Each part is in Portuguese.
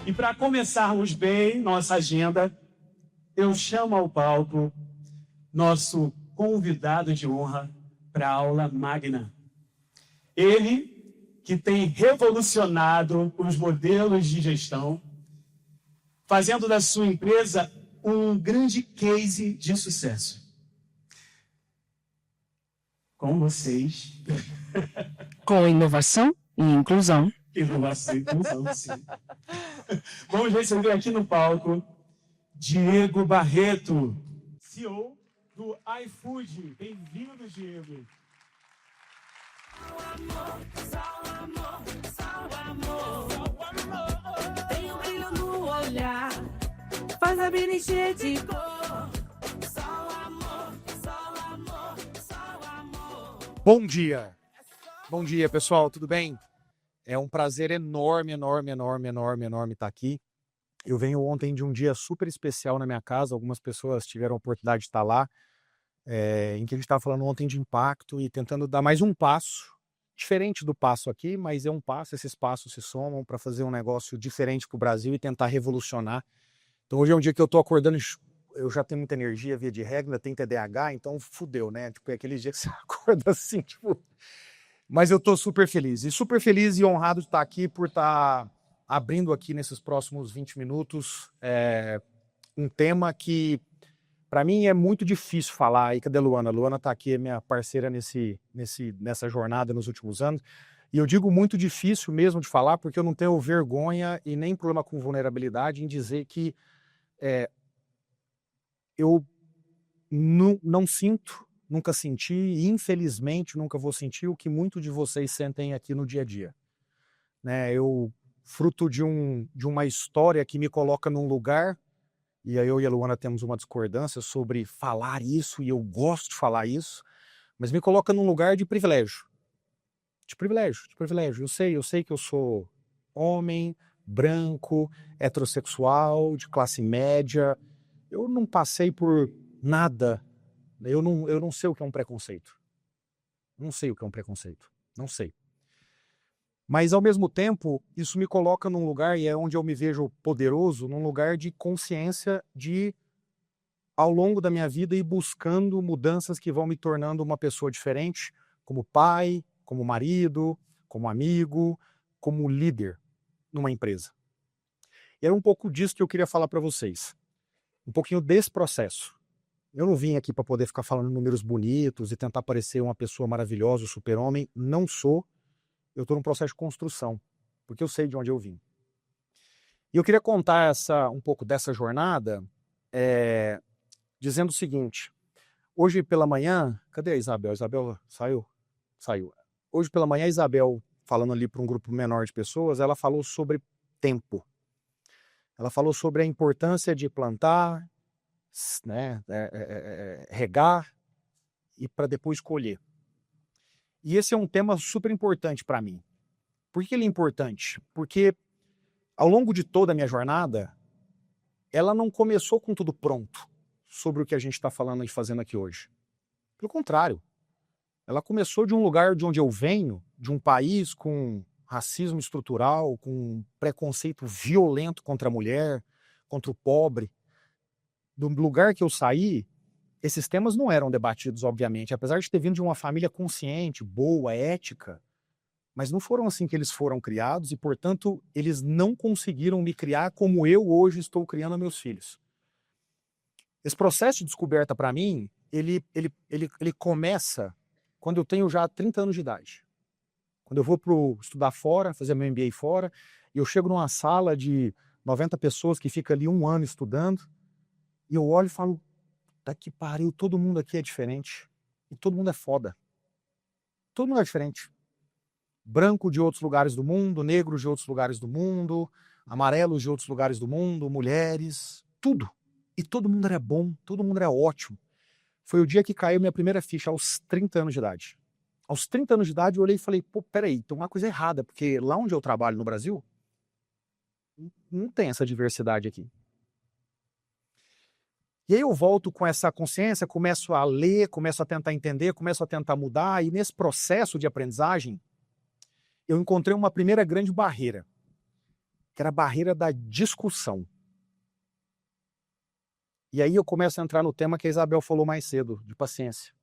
E para começarmos bem nossa agenda, eu chamo ao palco nosso convidado de honra para a aula magna. Ele que tem revolucionado os modelos de gestão, fazendo da sua empresa um grande case de sucesso. Com vocês. Com inovação e inclusão. Inovação e inclusão, sim. Vamos receber aqui no palco Diego Barreto, CEO do iFood. Bem-vindo, Diego. Tem um brilho no olhar, faz a vida encher de cor. Só amor, só amor, só amor. Bom dia! Bom dia, pessoal, tudo bem? É um prazer enorme estar aqui. Eu venho ontem de um dia super especial na minha casa, algumas pessoas tiveram a oportunidade de estar lá, em que a gente estava falando ontem de impacto e tentando dar mais um passo, diferente do passo aqui, mas é um passo, esses passos se somam para fazer um negócio diferente para o Brasil e tentar revolucionar. Então hoje é um dia que eu estou acordando, eu já tenho muita energia, via de regra, ainda tenho TDAH, então fudeu, né? Tipo, é aquele dia que você acorda assim, tipo... Mas eu estou super feliz e honrado de estar aqui por estar abrindo aqui nesses próximos 20 minutos um tema que para mim é muito difícil falar. E cadê a Luana? A Luana está aqui, é minha parceira nessa jornada nos últimos anos. E eu digo muito difícil mesmo de falar porque eu não tenho vergonha e nem problema com vulnerabilidade em dizer que eu não sinto, nunca senti e infelizmente nunca vou sentir o que muitos de vocês sentem aqui no dia a dia. Né? Eu, fruto de uma história que me coloca num lugar, e aí eu e a Luana temos uma discordância sobre falar isso, e eu gosto de falar isso, mas me coloca num lugar de privilégio. De privilégio. Eu sei que eu sou homem, branco, heterossexual, de classe média. Eu não passei por nada. Eu não sei o que é um preconceito. Não sei. Mas, ao mesmo tempo, isso me coloca num lugar, e é onde eu me vejo poderoso, num lugar de consciência de, ao longo da minha vida, ir buscando mudanças que vão me tornando uma pessoa diferente, como pai, como marido, como amigo, como líder numa empresa. E era um pouco disso que eu queria falar para vocês. Um pouquinho desse processo. Eu não vim aqui para poder ficar falando números bonitos e tentar parecer uma pessoa maravilhosa, super-homem. Não sou. Eu estou num processo de construção, porque eu sei de onde eu vim. E eu queria contar um pouco dessa jornada, dizendo o seguinte. Hoje pela manhã... Cadê a Isabel? A Isabel saiu? Saiu. Hoje pela manhã a Isabel, falando ali para um grupo menor de pessoas, ela falou sobre tempo. Ela falou sobre a importância de plantar, né, regar e para depois colher. E esse é um tema super importante para mim. Por que ele é importante? Porque ao longo de toda a minha jornada, ela não começou com tudo pronto sobre o que a gente está falando e fazendo aqui hoje. Pelo contrário, ela começou de um lugar de onde eu venho, de um país com racismo estrutural, com preconceito violento contra a mulher, contra o pobre. Do lugar que eu saí, esses temas não eram debatidos, obviamente, apesar de ter vindo de uma família consciente, boa, ética, mas não foram assim que eles foram criados e, portanto, eles não conseguiram me criar como eu hoje estou criando meus filhos. Esse processo de descoberta, para mim, ele começa quando eu tenho já 30 anos de idade. Quando eu vou estudar fora, fazer meu MBA fora, e eu chego numa sala de 90 pessoas que fica ali um ano estudando, e eu olho e falo, tá que pariu, todo mundo aqui é diferente. E todo mundo é foda. Todo mundo é diferente. Branco de outros lugares do mundo, negros de outros lugares do mundo, amarelos de outros lugares do mundo, mulheres, tudo. E todo mundo era bom, todo mundo era ótimo. Foi o dia que caiu minha primeira ficha, aos 30 anos de idade. Aos 30 anos de idade eu olhei e falei, pô, peraí, tem uma coisa errada, porque lá onde eu trabalho no Brasil, não tem essa diversidade aqui. E aí eu volto com essa consciência, começo a ler, começo a tentar entender, começo a tentar mudar, e nesse processo de aprendizagem, eu encontrei uma primeira grande barreira, que era a barreira da discussão. E aí eu começo a entrar no tema que a Isabel falou mais cedo, de paciência.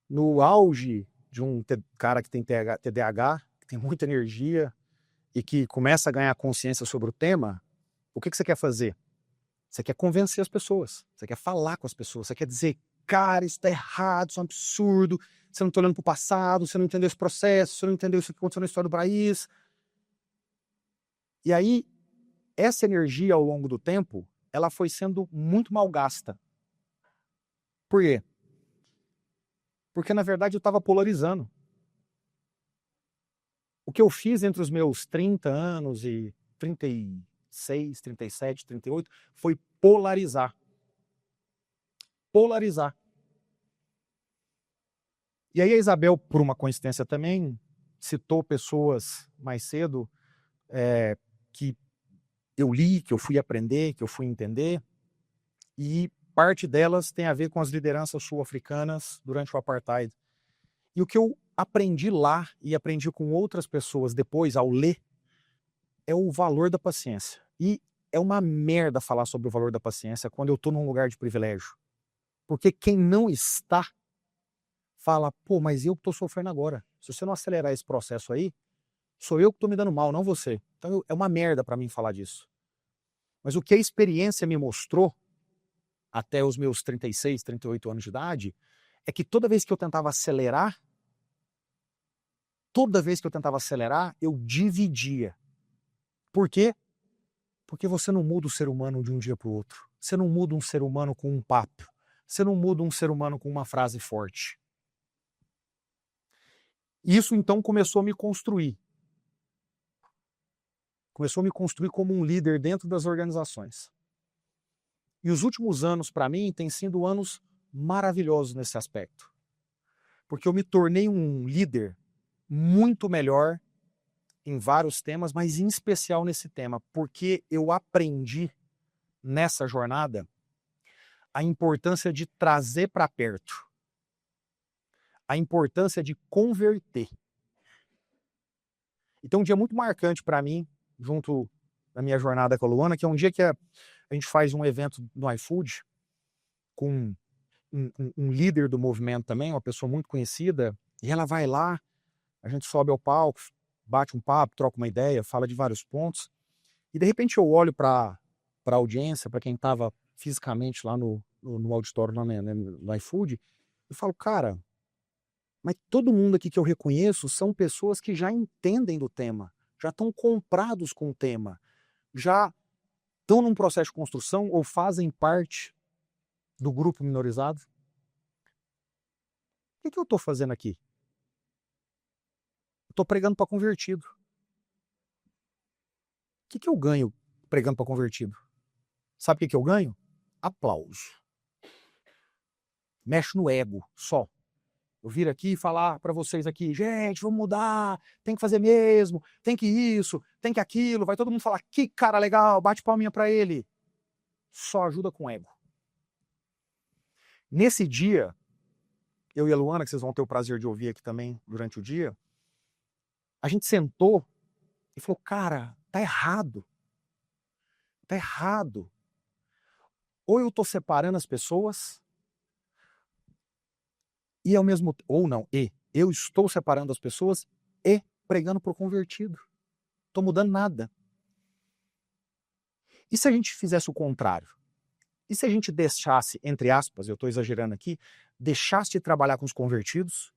No auge de um cara que tem TDAH, que tem muita energia e que começa a ganhar consciência sobre o tema, o que você quer fazer? Você quer convencer as pessoas, você quer falar com as pessoas, você quer dizer, cara, isso tá errado, isso é um absurdo, você não tá olhando pro passado, você não entendeu esse processo, você não entendeu isso que aconteceu na história do país. E aí, essa energia ao longo do tempo, ela foi sendo muito mal gasta. Por quê? Porque, na verdade, eu estava polarizando. O que eu fiz entre os meus 30 anos e 36, 37, 38, foi polarizar. Polarizar. E aí a Isabel, por uma coincidência também, citou pessoas mais cedo que eu li, que eu fui aprender, que eu fui entender, e parte delas tem a ver com as lideranças sul-africanas durante o apartheid. E o que eu aprendi lá e aprendi com outras pessoas depois, ao ler, é o valor da paciência. E é uma merda falar sobre o valor da paciência quando eu estou num lugar de privilégio. Porque quem não está, fala, pô, mas eu que estou sofrendo agora. Se você não acelerar esse processo aí, sou eu que estou me dando mal, não você. Então é uma merda para mim falar disso. Mas o que a experiência me mostrou, até os meus 36, 38 anos de idade, é que toda vez que eu tentava acelerar, eu dividia. Por quê? Porque você não muda o ser humano de um dia para o outro. Você não muda um ser humano com um papo. Você não muda um ser humano com uma frase forte. Isso então começou a me construir. Começou a me construir como um líder dentro das organizações. E os últimos anos, para mim, têm sido anos maravilhosos nesse aspecto. Porque eu me tornei um líder muito melhor em vários temas, mas em especial nesse tema, porque eu aprendi nessa jornada a importância de trazer para perto, a importância de converter. Então, um dia muito marcante para mim, junto na minha jornada com a Luana, que é um dia que a gente faz um evento no iFood com um líder do movimento também, uma pessoa muito conhecida, e ela vai lá, a gente sobe ao palco, bate um papo, troca uma ideia, fala de vários pontos, e de repente eu olho para a audiência, para quem estava fisicamente lá no auditório, lá no iFood, e falo, cara, mas todo mundo aqui que eu reconheço são pessoas que já entendem do tema, já estão comprados com o tema, já estão num processo de construção ou fazem parte do grupo minorizado. O que eu estou fazendo aqui? Estou pregando para convertido. O que eu ganho pregando para convertido? Sabe o que eu ganho? Aplauso. Mexe no ego, só. Eu vir aqui e falar para vocês aqui, gente, vamos mudar, tem que fazer mesmo, tem que isso, tem que aquilo, vai todo mundo falar, que cara legal, bate palminha para ele. Só ajuda com ego. Nesse dia, eu e a Luana, que vocês vão ter o prazer de ouvir aqui também durante o dia, a gente sentou e falou, cara, tá errado. Tá errado. Ou eu tô separando as pessoas, e ao mesmo tempo, ou não, eu estou separando as pessoas e pregando pro convertido. Tô mudando nada. E se a gente fizesse o contrário? E se a gente deixasse, entre aspas, eu estou exagerando aqui, deixasse de trabalhar com os convertidos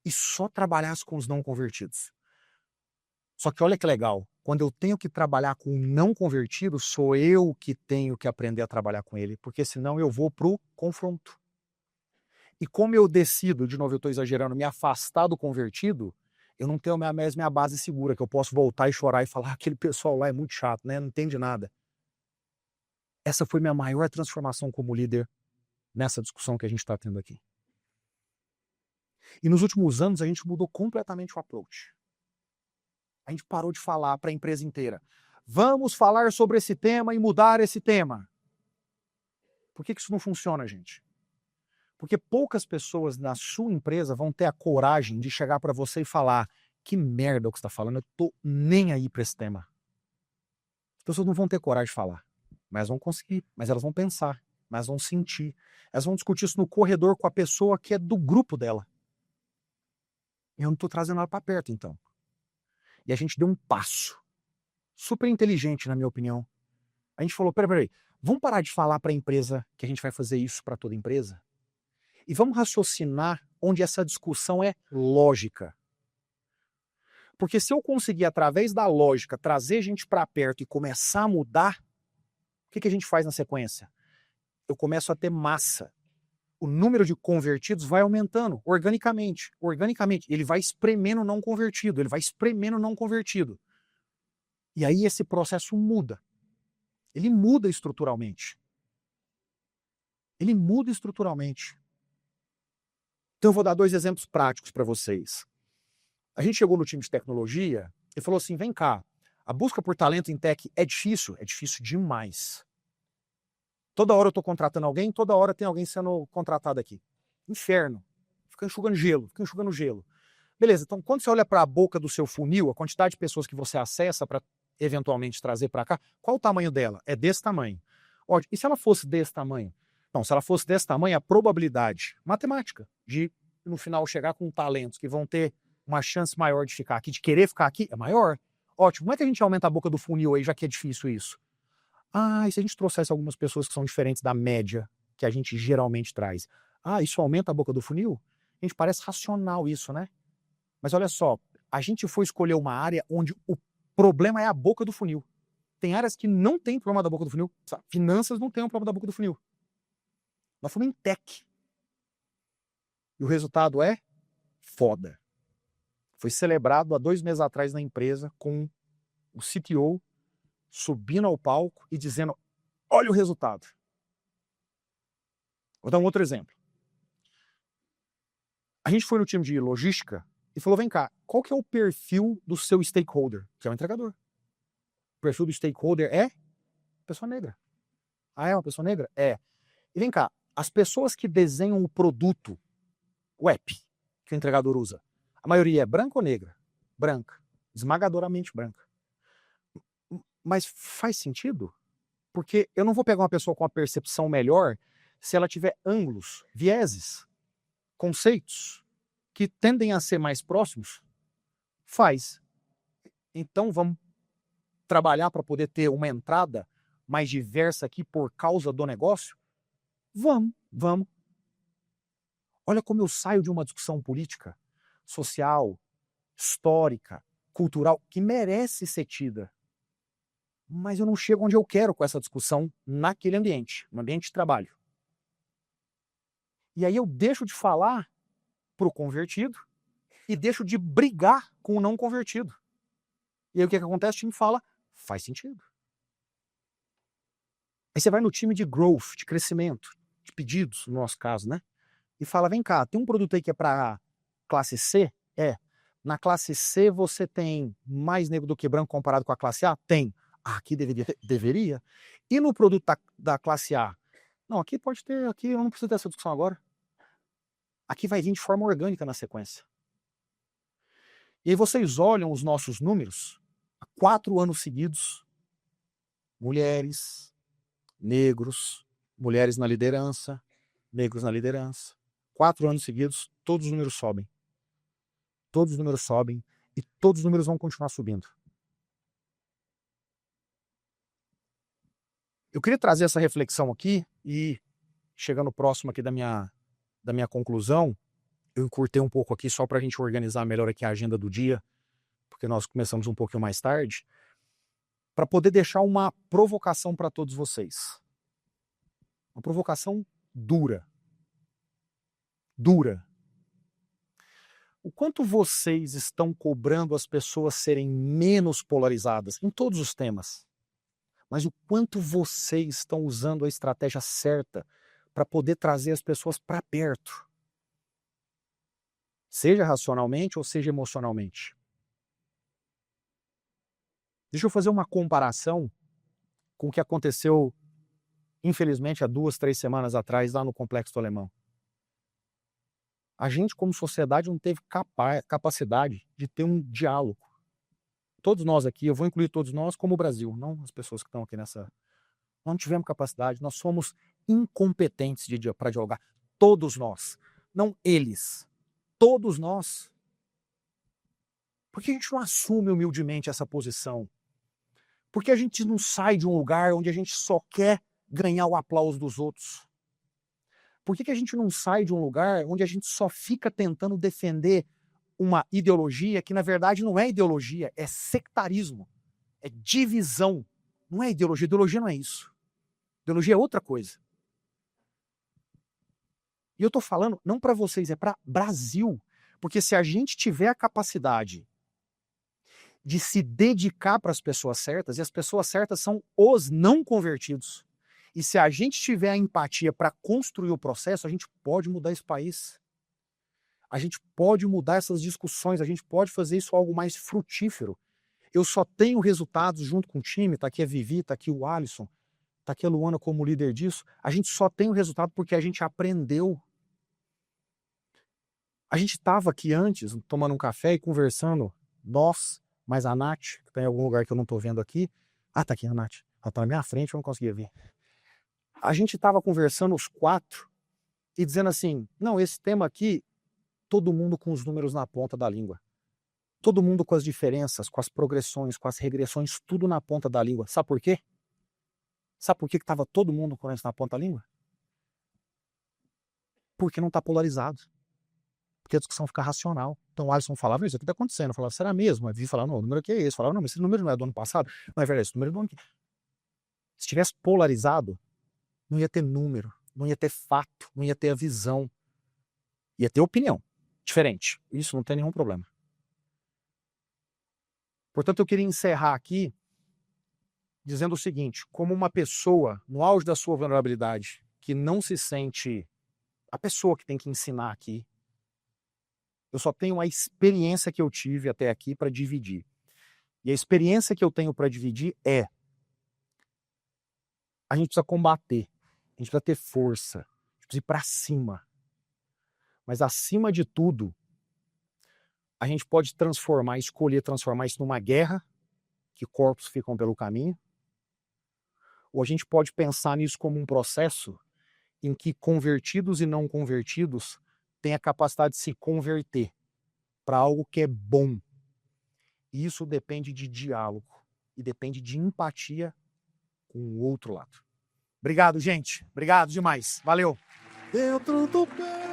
e só trabalhasse com os não convertidos? Só que olha que legal, quando eu tenho que trabalhar com o não convertido, sou eu que tenho que aprender a trabalhar com ele, porque senão eu vou pro confronto. E como eu decido, de novo eu estou exagerando, me afastar do convertido, eu não tenho mais minha base segura, que eu posso voltar e chorar e falar, aquele pessoal lá é muito chato, né? Não entende nada. Essa foi minha maior transformação como líder nessa discussão que a gente está tendo aqui. E nos últimos anos a gente mudou completamente o approach. A gente parou de falar para a empresa inteira, vamos falar sobre esse tema e mudar esse tema. Por que isso não funciona, gente? Porque poucas pessoas na sua empresa vão ter a coragem de chegar para você e falar, que merda o que você está falando, eu tô nem aí para esse tema. As pessoas não vão ter coragem de falar, mas vão conseguir, mas elas vão pensar, mas vão sentir. Elas vão discutir isso no corredor com a pessoa que é do grupo dela. Eu não estou trazendo ela para perto, então. E a gente deu um passo super inteligente, na minha opinião. A gente falou, peraí, vamos parar de falar para a empresa que a gente vai fazer isso para toda empresa? E vamos raciocinar onde essa discussão é lógica. Porque se eu conseguir, através da lógica, trazer gente para perto e começar a mudar, o que a gente faz na sequência? Eu começo a ter massa. O número de convertidos vai aumentando organicamente. Organicamente. Ele vai espremendo o não convertido. Ele vai espremendo o não convertido. E aí esse processo muda. Ele muda estruturalmente. Ele muda estruturalmente. Então eu vou dar 2 exemplos práticos para vocês. A gente chegou no time de tecnologia e falou assim, vem cá, a busca por talento em tech é difícil demais. Toda hora eu estou contratando alguém, toda hora tem alguém sendo contratado aqui. Inferno. Fica enxugando gelo. Beleza, então quando você olha para a boca do seu funil, a quantidade de pessoas que você acessa para eventualmente trazer para cá, qual o tamanho dela? É desse tamanho. Ótimo. E se ela fosse desse tamanho? Não, se ela fosse desse tamanho, a probabilidade matemática de, no final, chegar com talentos que vão ter uma chance maior de ficar aqui, de querer ficar aqui, é maior. Ótimo. Como é que a gente aumenta a boca do funil aí, já que é difícil isso? E se a gente trouxesse algumas pessoas que são diferentes da média que a gente geralmente traz? Isso aumenta a boca do funil? Gente, parece racional isso, né? Mas olha só, a gente foi escolher uma área onde o problema é a boca do funil. Tem áreas que não tem problema da boca do funil. Finanças não tem um problema da boca do funil. Nós fomos em tech. E o resultado é foda. Foi celebrado há 2 meses atrás na empresa com o CTO subindo ao palco e dizendo, olha o resultado. Vou dar um outro exemplo. A gente foi no time de logística e falou, vem cá, qual que é o perfil do seu stakeholder? Que é o entregador. O perfil do stakeholder é pessoa negra. É uma pessoa negra? É. E vem cá, as pessoas que desenham o produto, o app, que o entregador usa, a maioria é branca ou negra? Branca. Esmagadoramente branca. Mas faz sentido? Porque eu não vou pegar uma pessoa com uma percepção melhor se ela tiver ângulos, vieses, conceitos que tendem a ser mais próximos. Faz. Então vamos trabalhar para poder ter uma entrada mais diversa aqui por causa do negócio? Vamos. Olha como eu saio de uma discussão política, social, histórica, cultural, que merece ser tida. Mas eu não chego onde eu quero com essa discussão naquele ambiente, no ambiente de trabalho. E aí eu deixo de falar para o convertido e deixo de brigar com o não convertido. E aí o que acontece? O time fala, faz sentido. Aí você vai no time de growth, de crescimento, de pedidos, no nosso caso, né? E fala, vem cá, tem um produto aí que é para classe C? Na classe C você tem mais negro do que branco comparado com a classe A? Tem. Aqui deveria. E no produto da classe A? Não, aqui pode ter, aqui eu não preciso dessa discussão agora. Aqui vai vir de forma orgânica na sequência. E aí vocês olham os nossos números, há 4 anos seguidos, mulheres, negros, mulheres na liderança, negros na liderança. 4 anos seguidos, todos os números sobem. Todos os números sobem e todos os números vão continuar subindo. Eu queria trazer essa reflexão aqui e, chegando próximo aqui da minha conclusão, eu encurtei um pouco aqui só para a gente organizar melhor aqui a agenda do dia, porque nós começamos um pouquinho mais tarde, para poder deixar uma provocação para todos vocês. Uma provocação dura. Dura. O quanto vocês estão cobrando as pessoas serem menos polarizadas em todos os temas, mas o quanto vocês estão usando a estratégia certa para poder trazer as pessoas para perto, seja racionalmente ou seja emocionalmente. Deixa eu fazer uma comparação com o que aconteceu, infelizmente, há 2, 3 semanas atrás, lá no Complexo do Alemão. A gente, como sociedade, não teve capacidade de ter um diálogo. Todos nós aqui, eu vou incluir todos nós como o Brasil, não as pessoas que estão aqui nessa... Nós não tivemos capacidade, nós somos incompetentes para dialogar. Todos nós, não eles. Todos nós. Por que a gente não assume humildemente essa posição? Por que a gente não sai de um lugar onde a gente só quer ganhar o aplauso dos outros? Por que a gente não sai de um lugar onde a gente só fica tentando defender uma ideologia que na verdade não é ideologia, é sectarismo, é divisão. Não é ideologia, ideologia não é isso. Ideologia é outra coisa. E eu estou falando não para vocês, é para Brasil. Porque se a gente tiver a capacidade de se dedicar para as pessoas certas, e as pessoas certas são os não convertidos, e se a gente tiver a empatia para construir o processo, a gente pode mudar esse país. A gente pode mudar essas discussões, a gente pode fazer isso algo mais frutífero. Eu só tenho resultados junto com o time, tá aqui a Vivi, tá aqui o Alisson, tá aqui a Luana como líder disso. A gente só tem o resultado porque a gente aprendeu. A gente estava aqui antes, tomando um café e conversando, nós, mais a Nath, que está em algum lugar que eu não estou vendo aqui. Ah, tá aqui a Nath. Ela está na minha frente, eu não conseguia ver. A gente estava conversando os 4 e dizendo assim, não, esse tema aqui, todo mundo com os números na ponta da língua. Todo mundo com as diferenças, com as progressões, com as regressões, tudo na ponta da língua. Sabe por quê? Sabe por que estava todo mundo com isso na ponta da língua? Porque não está polarizado. Porque a discussão fica racional. Então o Alisson falava, isso aqui está acontecendo. Eu falava, será mesmo? Aí vi falar, não, o número aqui é esse. Eu falava, não, mas esse número não é do ano passado. Não é verdade, esse número é do ano que... Se tivesse polarizado, não ia ter número, não ia ter fato, não ia ter a visão. Ia ter opinião diferente. Isso não tem nenhum problema. Portanto, eu queria encerrar aqui dizendo o seguinte, como uma pessoa no auge da sua vulnerabilidade, que não se sente a pessoa que tem que ensinar aqui, eu só tenho a experiência que eu tive até aqui para dividir. E a experiência que eu tenho para dividir é: a gente precisa combater, a gente precisa ter força, a gente precisa ir para cima. Mas acima de tudo, a gente pode transformar, escolher transformar isso numa guerra, que corpos ficam pelo caminho, ou a gente pode pensar nisso como um processo em que convertidos e não convertidos têm a capacidade de se converter para algo que é bom. E isso depende de diálogo e depende de empatia com o outro lado. Obrigado, gente. Obrigado demais. Valeu. Dentro do peito.